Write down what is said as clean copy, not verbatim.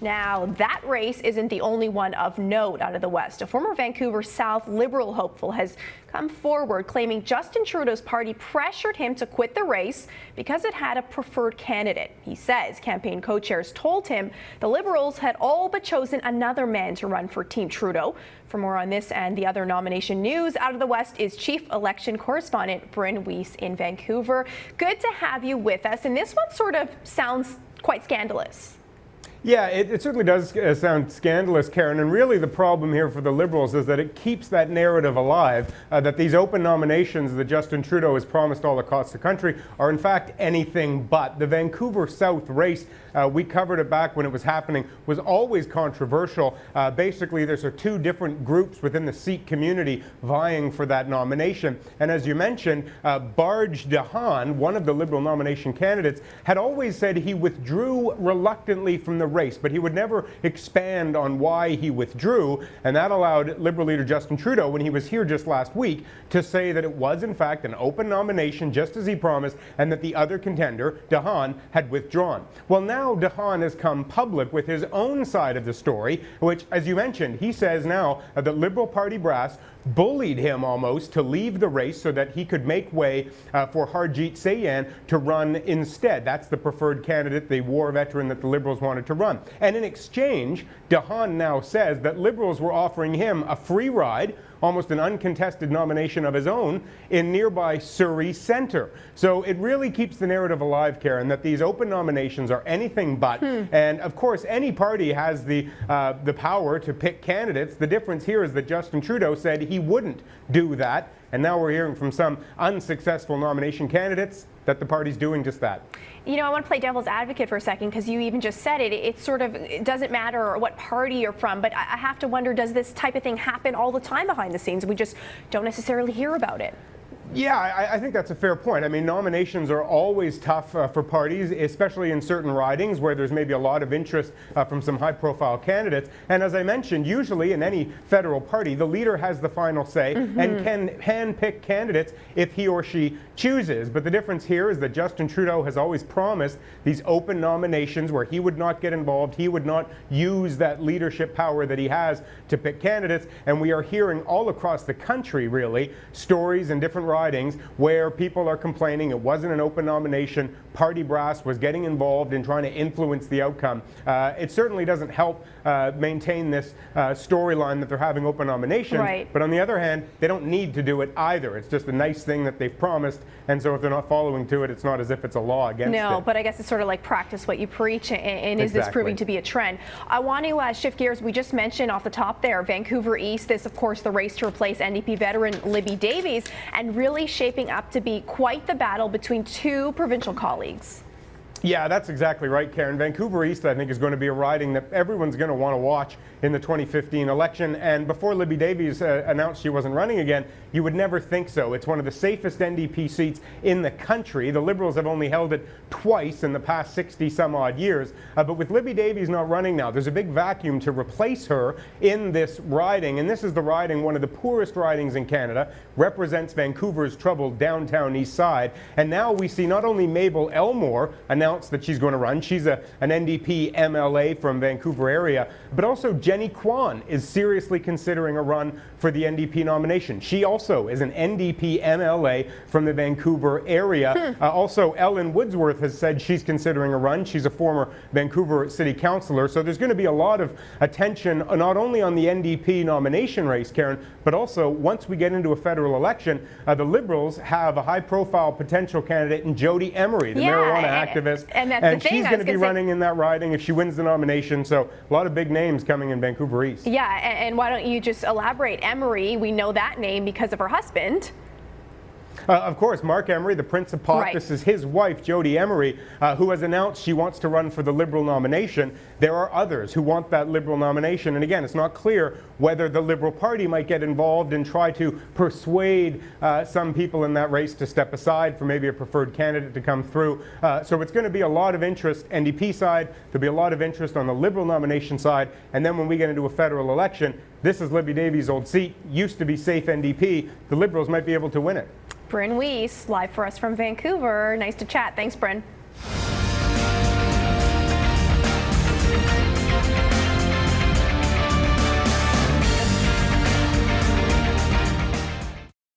Now, that race isn't the only one of note out of the West. A former Vancouver South Liberal hopeful has come forward claiming Justin Trudeau's party pressured him to quit the race because it had a preferred candidate. He says campaign co-chairs told him the Liberals had all but chosen another man to run for Team Trudeau. For more on this and the other nomination news out of the West is Chief Election Correspondent Bryn Weiss in Vancouver. Good to have you with us. And this one sort of sounds quite scandalous. Yeah, it certainly does sound scandalous, Karen, and really the problem here for the Liberals is that it keeps that narrative alive that these open nominations that Justin Trudeau has promised all across the country are in fact anything but. The Vancouver South race, we covered it back when it was happening, was always controversial. Basically, there's two different groups within the Sikh community vying for that nomination. And as you mentioned, Barge Dehan, one of the Liberal nomination candidates, had always said he withdrew reluctantly from the race, but he would never expand on why he withdrew, and that allowed Liberal leader Justin Trudeau, when he was here just last week, to say that it was in fact an open nomination, just as he promised, and that the other contender, Dehan, had withdrawn. Well, now Dehan has come public with his own side of the story, which, as you mentioned, he says now that Liberal Party brass bullied him almost to leave the race so that he could make way for Harjit Sayan to run instead. That's the preferred candidate, the war veteran that the Liberals wanted to run. And in exchange, Dehan now says that Liberals were offering him a free ride, almost an uncontested nomination of his own, in nearby Surrey Centre. So it really keeps the narrative alive, Karen, that these open nominations are anything but. And of course, any party has the power to pick candidates. The difference here is that Justin Trudeau said he wouldn't do that. And now we're hearing from some unsuccessful nomination candidates that the party's doing just that. You know, I want to play devil's advocate for a second because you even just said it. It doesn't matter what party you're from, but I have to wonder, does this type of thing happen all the time behind the scenes? We just don't necessarily hear about it. Yeah, I think that's a fair point. I mean, nominations are always tough for parties, especially in certain ridings where there's maybe a lot of interest from some high-profile candidates. And as I mentioned, usually in any federal party, the leader has the final say and can handpick candidates if he or she chooses. But the difference here is that Justin Trudeau has always promised these open nominations where he would not get involved, he would not use that leadership power that he has to pick candidates. And we are hearing all across the country, really, stories in different ridings where people are complaining it wasn't an open nomination, party brass was getting involved in trying to influence the outcome. It certainly doesn't help maintain this storyline that they're having open nominations, but on the other hand, they don't need to do it either. It's just a nice thing that they've promised, and so if they're not following to it, it's not as if it's a law against it. No, but I guess it's sort of like practice what you preach, and is this proving to be a trend? I want to shift gears. We just mentioned off the top there, Vancouver East, this of course the race to replace NDP veteran Libby Davies, and really shaping up to be quite the battle between two provincial colleagues. Yeah, that's exactly right, Karen. Vancouver East, I think, is going to be a riding that everyone's going to want to watch in the 2015 election. And before Libby Davies announced she wasn't running again, you would never think so. It's one of the safest NDP seats in the country. The Liberals have only held it twice in the past 60 some odd years. But with Libby Davies not running now, there's a big vacuum to replace her in this riding. And this is the riding, one of the poorest ridings in Canada, represents Vancouver's troubled downtown east side. And now we see not only Mabel Elmore announced that she's going to run. She's an NDP MLA from Vancouver area, but also Jenny Kwan is seriously considering a run for the NDP nomination. She also is an NDP MLA from the Vancouver area. Also, Ellen Woodsworth has said she's considering a run. She's a former Vancouver city councillor. So there's going to be a lot of attention not only on the NDP nomination race, Karen, but also once we get into a federal election, the Liberals have a high-profile potential candidate in Jody Emery, the marijuana activist. And that's and the thing. She's going to be running in that riding if she wins the nomination. So a lot of big names coming in Vancouver East. Yeah, and why don't you just elaborate? Emery, we know that name because of her husband. Of course, Mark Emery, the Prince of Pot. This is his wife, Jody Emery, who has announced she wants to run for the Liberal nomination. There are others who want that Liberal nomination. And again, it's not clear whether the Liberal Party might get involved and try to persuade some people in that race to step aside for maybe a preferred candidate to come through. So it's going to be a lot of interest NDP side. There'll be a lot of interest on the Liberal nomination side. And then when we get into a federal election, this is Libby Davies' old seat. Used to be safe NDP. The Liberals might be able to win it. Bryn Weiss, live for us from Vancouver. Nice to chat. Thanks, Bryn.